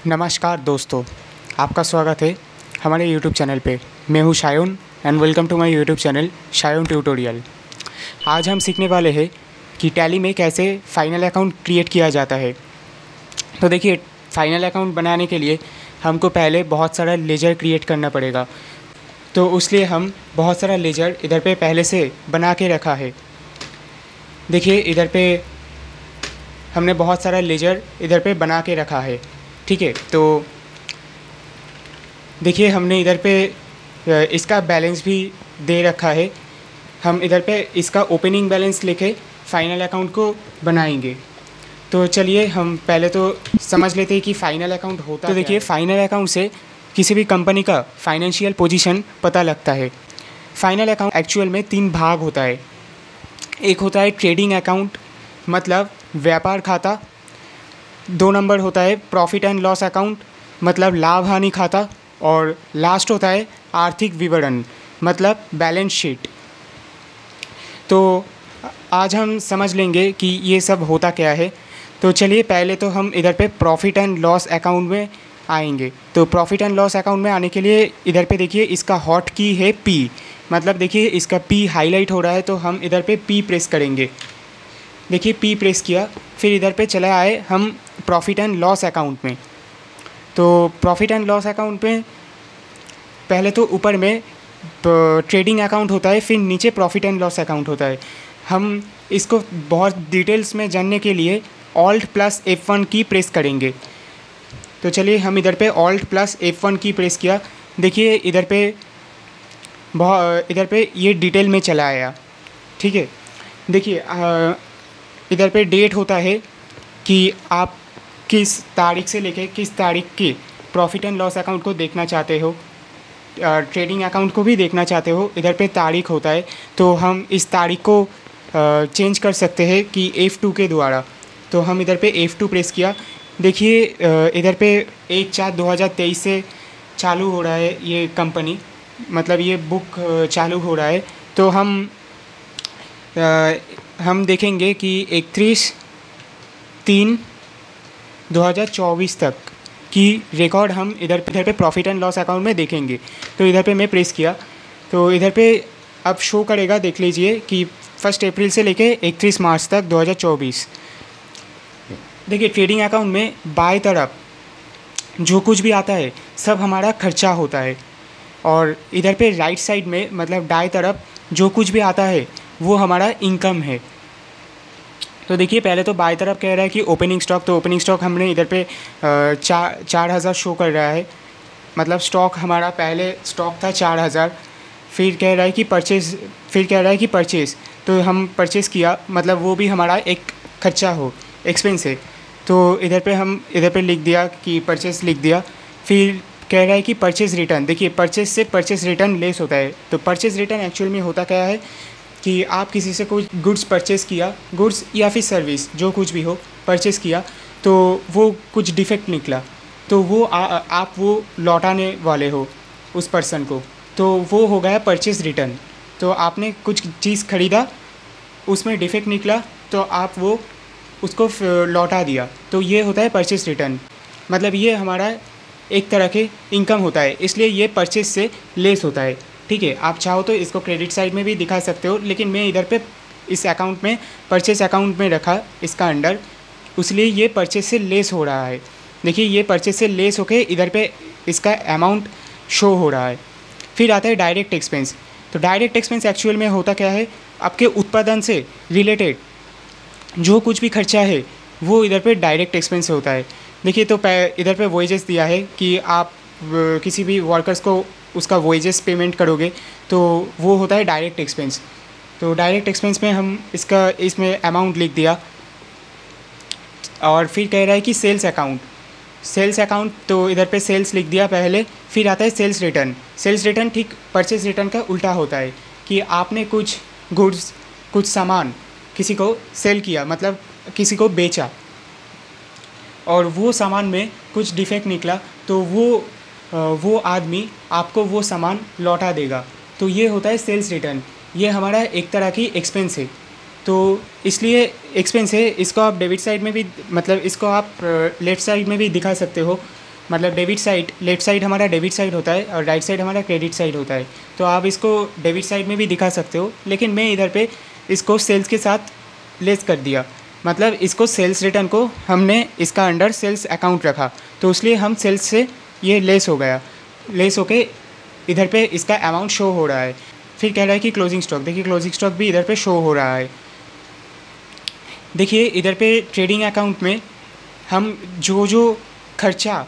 नमस्कार दोस्तों, आपका स्वागत है हमारे YouTube चैनल पे। मैं हूँ Shayun and welcome to my YouTube channel Shayun tutorial. आज हम सीखने वाले हैं कि टैली में कैसे फाइनल अकाउंट क्रिएट किया जाता है। तो देखिए, फाइनल अकाउंट बनाने के लिए हमको पहले बहुत सारा लेजर क्रिएट करना पड़ेगा। तो उसलिए हम बहुत सारा लेजर इधर पे पहले से बना के रखा है। देखिए, इधर पे हमने बहुत सारा लेजर इधर पे बना के रखा है, ठीक है। तो देखिए, हमने इधर पे इसका बैलेंस भी दे रखा है। हम इधर पे इसका ओपनिंग बैलेंस लेके फाइनल अकाउंट को बनाएंगे। तो चलिए हम पहले तो समझ लेते हैं कि फ़ाइनल अकाउंट होता है। तो देखिए, फ़ाइनल अकाउंट से किसी भी कंपनी का फाइनेंशियल पोजीशन पता लगता है। फ़ाइनल अकाउंट एक्चुअल में 3 भाग होता है। एक होता है ट्रेडिंग अकाउंट, मतलब व्यापार खाता। 2 नंबर होता है प्रॉफिट एंड लॉस अकाउंट, मतलब लाभ हानि खाता। और लास्ट होता है आर्थिक विवरण, मतलब बैलेंस शीट। तो आज हम समझ लेंगे कि ये सब होता क्या है। तो चलिए पहले तो हम इधर पे प्रॉफिट एंड लॉस अकाउंट में आएंगे। तो प्रॉफिट एंड लॉस अकाउंट में आने के लिए इधर पे देखिए, इसका हॉट की है P, मतलब देखिए इसका P हाईलाइट हो रहा है। तो हम इधर पे P प्रेस करेंगे। देखिए P प्रेस किया, फिर इधर पे चले आए हम प्रॉफिट एंड लॉस अकाउंट में। तो प्रॉफिट एंड लॉस अकाउंट में पहले तो ऊपर में ट्रेडिंग अकाउंट होता है, फिर नीचे प्रॉफिट एंड लॉस अकाउंट होता है। हम इसको बहुत डिटेल्स में जानने के लिए Alt + F1 की प्रेस करेंगे। तो चलिए हम इधर पे Alt + F1 की प्रेस किया। देखिए इधर पे ये डिटेल में चला आया, ठीक है। देखिए इधर पे डेट होता है कि आप किस तारीख से लेके किस तारीख की प्रॉफिट एंड लॉस अकाउंट को देखना चाहते हो, ट्रेडिंग अकाउंट को भी देखना चाहते हो। इधर पे तारीख होता है, तो हम इस तारीख को चेंज कर सकते हैं कि F2 के द्वारा। तो हम इधर पे F2 प्रेस किया। देखिए इधर पे 1/4/2023 से चालू हो रहा है ये कंपनी, मतलब ये बुक चालू हो रहा है। तो हम देखेंगे कि 31/3/2024 तक की रिकॉर्ड हम इधर पे प्रॉफिट एंड लॉस अकाउंट में देखेंगे। तो इधर पे मैं प्रेस किया, तो इधर पे अब शो करेगा, देख लीजिए कि 1 अप्रैल से लेके 31 मार्च तक 2024। देखिए ट्रेडिंग अकाउंट में बाएं तरफ जो कुछ भी आता है सब हमारा खर्चा होता है, और इधर पे राइट साइड में मतलब दाएं तरफ जो कुछ भी आता है वो हमारा इनकम है। तो देखिए पहले तो बाएं तरफ कह रहा है कि ओपनिंग स्टॉक। तो ओपनिंग स्टॉक हमने इधर पे 4,000 शो कर रहा है, मतलब स्टॉक हमारा पहले स्टॉक था 4,000। फिर कह रहा है कि परचेज़, तो हम परचेज़ किया, मतलब वो भी हमारा एक खर्चा हो, एक्सपेंस है। तो इधर पे लिख दिया कि परचेज़ लिख दिया। फिर कह रहा है कि परचेज़ रिटर्न। देखिए परचेज़ से परचेज़ रिटर्न लेस होता है। तो परचेज़ रिटर्न एक्चुअल में होता क्या है कि आप किसी से कोई गुड्स परचेज़ किया, गुड्स या फिर सर्विस जो कुछ भी हो परचेज़ किया, तो वो कुछ डिफेक्ट निकला, तो वो आप वो लौटाने वाले हो उस पर्सन को, तो वो हो गया परचेज़ रिटर्न। तो आपने कुछ चीज़ ख़रीदा, उसमें डिफेक्ट निकला, तो आप वो उसको लौटा दिया, तो ये होता है परचेज़ रिटर्न। मतलब ये हमारा एक तरह के इनकम होता है, इसलिए ये परचेज़ से लेस होता है, ठीक है। आप चाहो तो इसको क्रेडिट साइड में भी दिखा सकते हो, लेकिन मैं इधर पे इस अकाउंट में परचेज़ अकाउंट में रखा इसका अंडर, इसलिए ये परचेज़ से लेस हो रहा है। देखिए ये परचेज़ से लेस होके इधर पे इसका अमाउंट शो हो रहा है। फिर आता है डायरेक्ट एक्सपेंस। तो डायरेक्ट एक्सपेंस एक्चुअल में होता क्या है, आपके उत्पादन से रिलेटेड जो कुछ भी खर्चा है वो इधर पे डायरेक्ट एक्सपेंस होता है। देखिए तो इधर पे वेजेस दिया है कि आप किसी भी वर्कर्स को उसका वेजेस पेमेंट करोगे, तो वो होता है डायरेक्ट एक्सपेंस। तो डायरेक्ट एक्सपेंस में हम इसमें अमाउंट लिख दिया। और फिर कह रहा है कि सेल्स अकाउंट, तो इधर पे सेल्स लिख दिया पहले। फिर आता है सेल्स रिटर्न ठीक परचेज रिटर्न का उल्टा होता है कि आपने कुछ गुड्स, कुछ सामान किसी को सेल किया, मतलब किसी को बेचा, और वो सामान में कुछ डिफेक्ट निकला, तो वो आदमी आपको वो सामान लौटा देगा। तो ये होता है सेल्स रिटर्न। ये हमारा एक तरह की एक्सपेंस है, तो इसलिए एक्सपेंस है। इसको आप डेबिट साइड में भी, मतलब इसको आप लेफ़्ट साइड में भी दिखा सकते हो। मतलब डेबिट साइड, लेफ्ट साइड हमारा डेबिट साइड होता है और राइट साइड हमारा क्रेडिट साइड होता है। तो आप इसको डेबिट साइड में भी दिखा सकते हो, लेकिन मैं इधर पे इसको सेल्स के साथ लेस कर दिया। मतलब इसको सेल्स रिटर्न को हमने इसका अंडर सेल्स अकाउंट रखा, तो इसलिए हम सेल्स से ये लेस हो गया, लेस होके इधर पे इसका अमाउंट शो हो रहा है। फिर कह रहा है कि क्लोजिंग स्टॉक, देखिए क्लोजिंग स्टॉक भी इधर पे शो हो रहा है। देखिए इधर पे ट्रेडिंग अकाउंट में हम जो जो खर्चा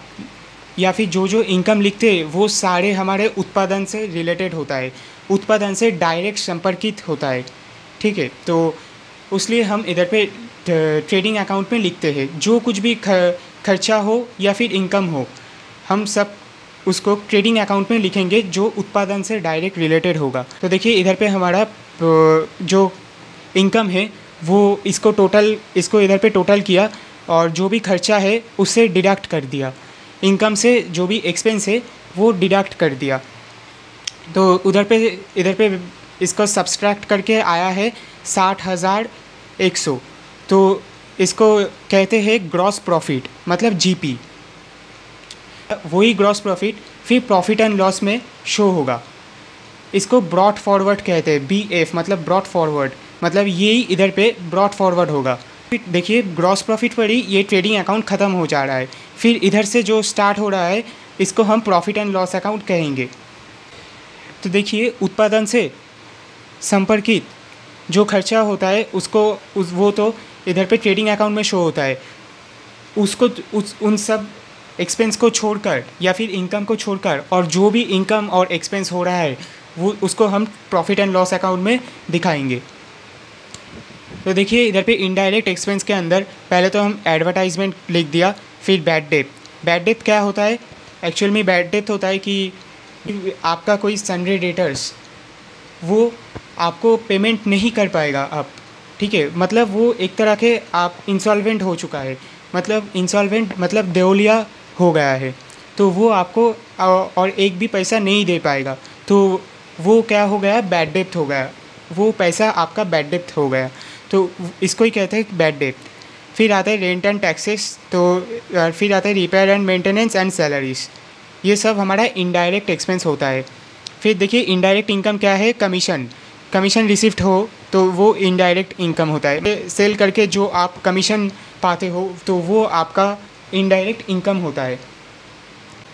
या फिर जो जो इनकम लिखते हैं वो सारे हमारे उत्पादन से रिलेटेड होता है, उत्पादन से डायरेक्ट संपर्कित होता है, ठीक है। तो उसलिए हम इधर पे ट्रेडिंग अकाउंट में लिखते हैं जो कुछ भी खर्चा हो या फिर इनकम हो, हम सब उसको ट्रेडिंग अकाउंट में लिखेंगे जो उत्पादन से डायरेक्ट रिलेटेड होगा। तो देखिए इधर पे हमारा जो इनकम है वो इसको इधर पे टोटल किया और जो भी खर्चा है उससे डिडक्ट कर दिया, इनकम से जो भी एक्सपेंस है वो डिडक्ट कर दिया। तो इधर पे इसको सब्सट्रैक्ट करके आया है 60,100। तो इसको कहते हैं ग्रॉस प्रॉफिट, मतलब जीपी। वही ग्रॉस प्रॉफिट फिर प्रॉफिट एंड लॉस में शो होगा। इसको ब्रॉट फॉरवर्ड कहते हैं, BF मतलब ब्रॉट फॉरवर्ड, मतलब यही इधर पे ब्रॉट फॉरवर्ड होगा। देखिए ग्रॉस प्रॉफिट पर ही ये ट्रेडिंग अकाउंट ख़त्म हो जा रहा है, फिर इधर से जो स्टार्ट हो रहा है इसको हम प्रॉफिट एंड लॉस अकाउंट कहेंगे। तो देखिए उत्पादन से संपर्कित जो खर्चा होता है वो तो इधर पे ट्रेडिंग अकाउंट में शो होता है। उन सब एक्सपेंस को छोड़कर या फिर इनकम को छोड़कर और जो भी इनकम और एक्सपेंस हो रहा है वो उसको हम प्रॉफिट एंड लॉस अकाउंट में दिखाएंगे। तो देखिए इधर पे इनडायरेक्ट एक्सपेंस के अंदर पहले तो हम एडवर्टाइजमेंट लिख दिया, फिर बैड डेट। बैड डेट क्या होता है? एक्चुअल में बैड डेट होता है कि आपका कोई सन्ड्री डेटर्स वो आपको पेमेंट नहीं कर पाएगा अब, ठीक है। मतलब वो एक तरह के आप इंसॉल्वेंट हो चुका है, मतलब इंसॉल्वेंट मतलब देवलिया हो गया है, तो वो आपको और एक भी पैसा नहीं दे पाएगा। तो वो क्या हो गया? बैड डेट हो गया, वो पैसा आपका बैड डेट हो गया, तो इसको ही कहते हैं बैड डेट। फिर आता है रेंट एंड टैक्सेस, तो फिर आता है repair and maintenance and salaries, ये सब हमारा इनडायरेक्ट एक्सपेंस होता है। फिर देखिए इनडायरेक्ट इनकम क्या है? कमीशन रिसिप्ट हो तो वो इनडायरेक्ट इनकम होता है। सेल करके जो आप कमीशन पाते हो तो वो आपका इनडायरेक्ट इनकम होता है।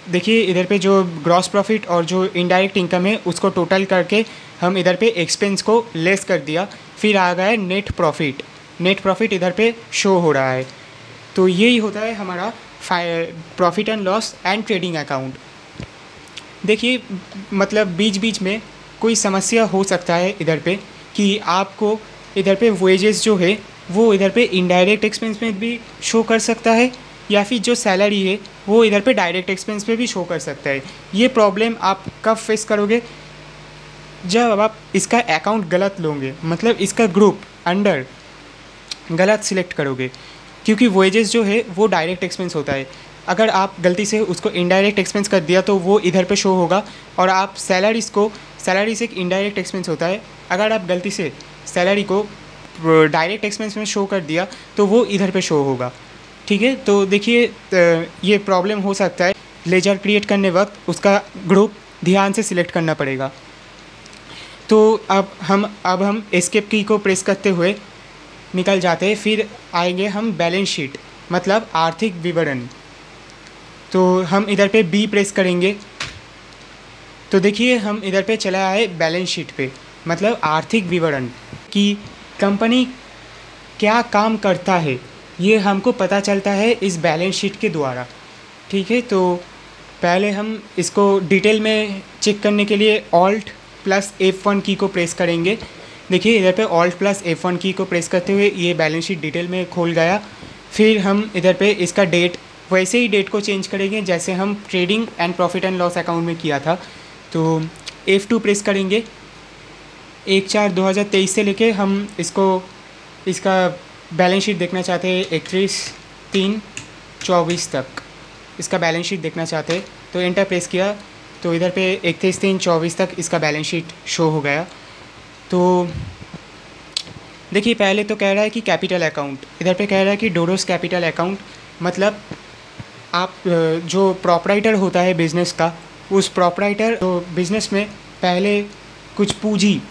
देखिए इधर पे जो ग्रॉस प्रॉफिट और जो इनडायरेक्ट इनकम है उसको टोटल करके हम इधर पे एक्सपेंस को लेस कर दिया, फिर आ गया नेट प्रॉफिट। नेट प्रॉफिट इधर पे शो हो रहा है। तो यही होता है हमारा profit and loss and trading account. देखिए मतलब बीच बीच में कोई समस्या हो सकता है इधर पे कि आपको इधर पे वेजेस जो है वो इधर पे इनडायरेक्ट एक्सपेंस में भी शो कर सकता है, या फिर जो सैलरी है वो इधर पे डायरेक्ट एक्सपेंस पे भी शो कर सकता है। ये प्रॉब्लम आप कब फेस करोगे? जब आप इसका अकाउंट गलत लोगे, मतलब इसका ग्रुप अंडर गलत सिलेक्ट करोगे, क्योंकि वेजेस जो है वो डायरेक्ट एक्सपेंस होता है। अगर आप गलती से उसको इनडायरेक्ट एक्सपेंस कर दिया तो वो इधर पे शो होगा, और आप सैलरी से एक इनडायरेक्ट एक्सपेंस होता है, अगर आप गलती से सैलरी को डायरेक्ट एक्सपेंस में शो कर दिया तो वो इधर पे शो होगा, ठीक है। तो देखिए ये प्रॉब्लम हो सकता है, लेजर क्रिएट करने वक्त उसका ग्रुप ध्यान से सिलेक्ट करना पड़ेगा। तो अब हम एस्केप की को प्रेस करते हुए निकल जाते हैं, फिर आएंगे हम बैलेंस शीट मतलब आर्थिक विवरण। तो हम इधर पे बी प्रेस करेंगे, तो देखिए हम इधर पे चला आए बैलेंस शीट पे, मतलब आर्थिक विवरण कि कंपनी क्या काम करता है ये हमको पता चलता है इस बैलेंस शीट के द्वारा, ठीक है। तो पहले हम इसको डिटेल में चेक करने के लिए Alt+F1 की को प्रेस करेंगे। देखिए इधर पे Alt+F1 की को प्रेस करते हुए ये बैलेंस शीट डिटेल में खोल गया। फिर हम इधर पे इसका डेट, वैसे ही डेट को चेंज करेंगे जैसे हम trading and profit and loss account में किया था। तो F2 प्रेस करेंगे। 1/4/2023 से लेके हम इसका बैलेंस शीट देखना चाहते हैं 31/3/24 तक इसका बैलेंस शीट देखना चाहते हैं, तो एंटर प्रेस किया तो इधर पे 31/3/24 तक इसका बैलेंस शीट शो हो गया। तो देखिए पहले तो कह रहा है कि कैपिटल अकाउंट, इधर पे कह रहा है कि डोडोस कैपिटल अकाउंट, मतलब आप जो प्रोपराइटर होता है बिज़नेस का, उस प्रोपराइटर तो बिज़नेस में पहले कुछ पूंजी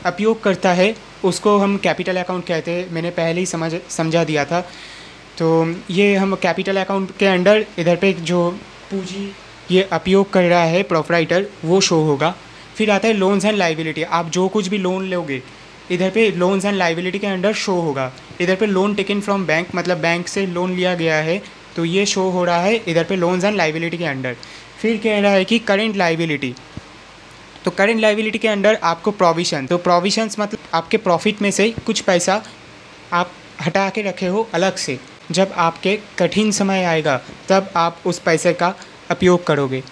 उपयोग करता है, उसको हम कैपिटल अकाउंट कहते हैं। मैंने पहले ही समझा दिया था। तो ये हम कैपिटल अकाउंट के अंडर इधर पे जो पूंजी ये उपयोग कर रहा है प्रोपराइटर, वो शो होगा। फिर आता है लोन्स एंड लाइबिलिटी। आप जो कुछ भी लोन लोगे इधर पे लोन्स एंड लाइबिलिटी के अंडर शो होगा। इधर पे लोन टेकन फ्रॉम बैंक, मतलब बैंक से लोन लिया गया है, तो ये शो हो रहा है इधर पे लोन्स एंड लाइबिलिटी के अंडर। फिर कह रहा है कि करेंट लाइबिलिटी, तो करेंट लाइबिलिटी के अंडर आपको प्रोविज़न, तो प्रोविजंस मतलब आपके प्रॉफिट में से कुछ पैसा आप हटा के रखे हो अलग से, जब आपके कठिन समय आएगा तब आप उस पैसे का उपयोग करोगे।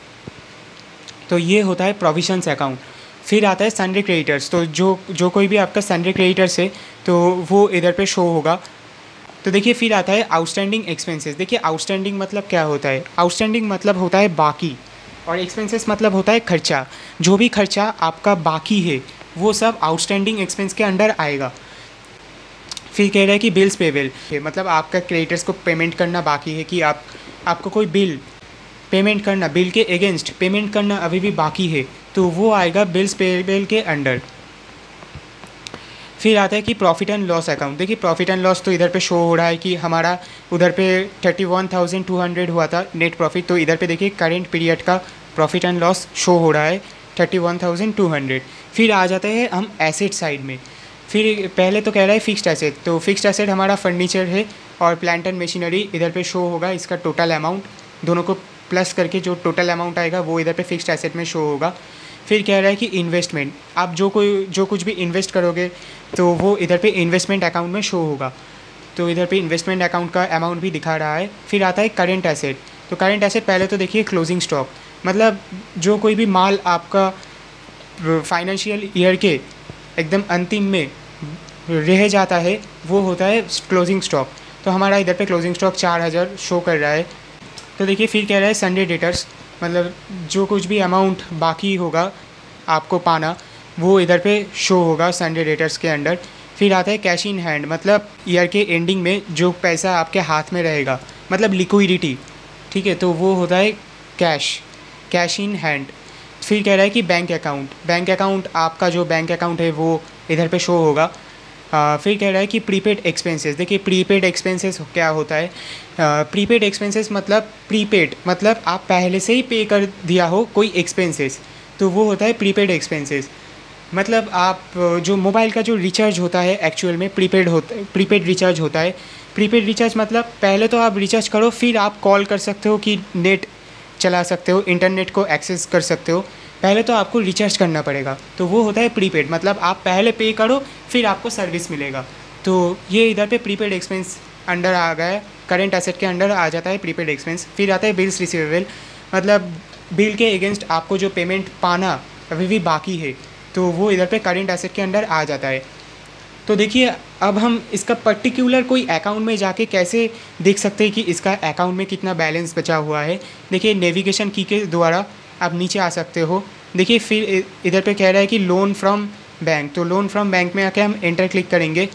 तो ये होता है प्रोविजंस अकाउंट। फिर आता है सन्ड्री क्रेडिटर्स, तो जो कोई भी आपका सन्ड्री क्रेडिटर्स है तो वो इधर पे शो होगा। तो देखिए फिर आता है आउटस्टैंडिंग एक्सपेंसेस। देखिए आउटस्टैंडिंग मतलब क्या होता है? आउटस्टैंडिंग मतलब होता है बाकी, और एक्सपेंसेस मतलब होता है खर्चा। जो भी खर्चा आपका बाकी है वो सब आउटस्टैंडिंग एक्सपेंस के अंडर आएगा। फिर कह रहा है कि बिल्स पेबल, मतलब आपका क्रेडिटर्स को पेमेंट करना बाकी है, कि आपको कोई बिल पेमेंट करना, बिल के अगेंस्ट पेमेंट करना अभी भी बाकी है, तो वो आएगा बिल्स पेबल के अंडर। फिर आता है कि प्रॉफिट एंड लॉस अकाउंट। देखिए प्रॉफिट एंड लॉस तो इधर पे शो हो रहा है कि हमारा उधर पे 31,200 हुआ था नेट प्रॉफिट, तो इधर पे देखिए करेंट पीरियड का प्रॉफिट एंड लॉस शो हो रहा है 31,200। फिर आ जाते हैं हम एसेट साइड में। फिर पहले तो कह रहा है फिक्स्ड एसेट, तो फिक्स्ड एसेट हमारा फर्नीचर है और प्लांट एंड मशीनरी इधर पे शो होगा। इसका टोटल अमाउंट दोनों को प्लस करके जो टोटल अमाउंट आएगा वो इधर पे फिक्स्ड एसेट में शो होगा। फिर कह रहा है कि इन्वेस्टमेंट, आप जो कुछ भी इन्वेस्ट करोगे तो वो इधर पे इन्वेस्टमेंट अकाउंट में शो होगा, तो इधर पे इन्वेस्टमेंट अकाउंट का अमाउंट भी दिखा रहा है। फिर आता है करेंट एसेट, तो करेंट एसेट पहले तो देखिए क्लोजिंग स्टॉक, मतलब जो कोई भी माल आपका फाइनेंशियल ईयर के एकदम अंतिम में रह जाता है वो होता है क्लोजिंग स्टॉक। तो हमारा इधर पे क्लोजिंग स्टॉक 4,000 शो कर रहा है। तो देखिए फिर कह रहा है सन्डे डेटर्स, मतलब जो कुछ भी अमाउंट बाकी होगा आपको पाना वो इधर पे शो होगा सन्डे डेटर्स के अंडर। फिर आता है कैश इन हैंड, मतलब ईयर के एंडिंग में जो पैसा आपके हाथ में रहेगा, मतलब लिक्विडिटी, ठीक है, तो वो होता है कैश इन हैंड। फिर कह रहा है कि बैंक अकाउंट आपका जो बैंक अकाउंट है वो इधर पे शो होगा। फिर कह रहा है कि प्रीपेड एक्सपेंसेस। देखिए प्रीपेड एक्सपेंसेस क्या होता है? प्रीपेड एक्सपेंसेस मतलब आप पहले से ही पे कर दिया हो कोई एक्सपेंसेस, तो वो होता है प्रीपेड एक्सपेंसेस। मतलब आप जो मोबाइल का जो रिचार्ज होता है एक्चुअल में प्रीपेड रिचार्ज होता है। प्रीपेड रिचार्ज मतलब पहले तो आप रिचार्ज करो, फिर आप कॉल कर सकते हो कि नेट चला सकते हो, इंटरनेट को एक्सेस कर सकते हो, पहले तो आपको रिचार्ज करना पड़ेगा, तो वो होता है प्रीपेड। मतलब आप पहले पे करो फिर आपको सर्विस मिलेगा। तो ये इधर पे प्रीपेड एक्सपेंस अंडर आ गया है, करेंट एसेट के अंडर आ जाता है प्रीपेड एक्सपेंस। फिर आता है बिल्स रिसीवेबल, मतलब बिल के अगेंस्ट आपको जो पेमेंट पाना अभी भी बाकी है, तो वो इधर पे करेंट एसेट के अंडर आ जाता है। तो देखिए अब हम इसका पर्टिकुलर कोई अकाउंट में जाके कैसे देख सकते हैं कि इसका अकाउंट में कितना बैलेंस बचा हुआ है। देखिए नेविगेशन की के द्वारा आप नीचे आ सकते हो। देखिए फिर इधर पे कह रहा है कि लोन फ्रॉम बैंक, तो लोन फ्रॉम बैंक में आके हम एंटर क्लिक करेंगे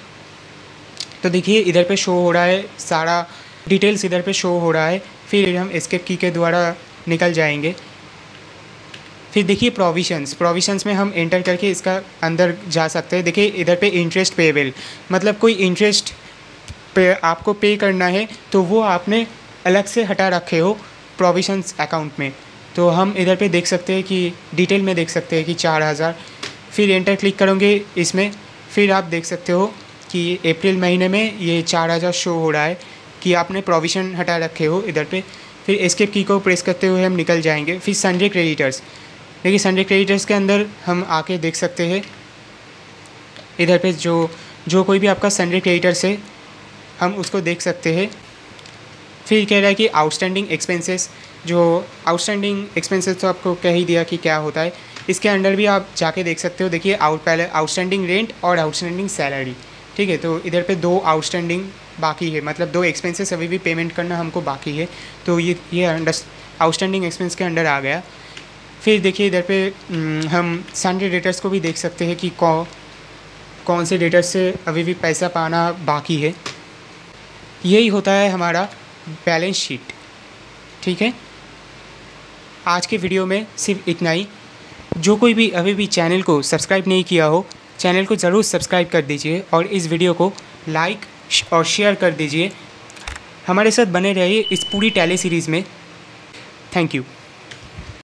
तो देखिए इधर पे शो हो रहा है सारा डिटेल्स, इधर पे शो हो रहा है। फिर हम एस्केप की के द्वारा निकल जाएंगे। फिर देखिए प्रोविशंस में हम एंटर करके इसका अंदर जा सकते हैं। देखिए इधर पे इंटरेस्ट पेएबल, मतलब कोई इंटरेस्ट पे आपको पे करना है तो वो आपने अलग से हटा रखे हो प्रोविशंस अकाउंट में। तो हम इधर पे देख सकते हैं कि डिटेल में देख सकते हैं कि 4,000। फिर एंटर क्लिक करोगे इसमें, फिर आप देख सकते हो कि अप्रैल महीने में ये 4,000 शो हो रहा है कि आपने प्रोविशन हटा रखे हो इधर पे। फिर एस्केप की को प्रेस करते हुए हम निकल जाएंगे। फिर सन्डे क्रेडिटर्स, देखिए सन्डे क्रेडिटर्स के अंदर हम आके देख सकते हैं इधर पे जो कोई भी आपका सन्डे क्रेडिटर्स है हम उसको देख सकते हैं। फिर कह रहा है कि आउटस्टैंडिंग एक्सपेंसेस, जो आउटस्टैंडिंग एक्सपेंसेस तो आपको कह ही दिया कि क्या होता है, इसके अंडर भी आप जाके देख सकते हो। देखिए पहले आउटस्टैंडिंग रेंट और आउटस्टैंडिंग सैलरी, ठीक है, तो इधर पे 2 आउटस्टैंडिंग बाकी है, मतलब 2 एक्सपेंसेस अभी भी पेमेंट करना हमको बाकी है, तो ये आउटस्टैंडिंग एक्सपेंस के अंडर आ गया। फिर देखिए इधर पे हम सन्डे डेटर्स को भी देख सकते हैं कि कौन से डेटर्स से अभी भी पैसा पाना बाकी है। यही होता है हमारा बैलेंस शीट। ठीक है, आज के वीडियो में सिर्फ इतना ही। जो कोई भी अभी भी चैनल को सब्सक्राइब नहीं किया हो, चैनल को ज़रूर सब्सक्राइब कर दीजिए और इस वीडियो को लाइक और शेयर कर दीजिए। हमारे साथ बने रहिए इस पूरी टैली सीरीज़ में। Thank you.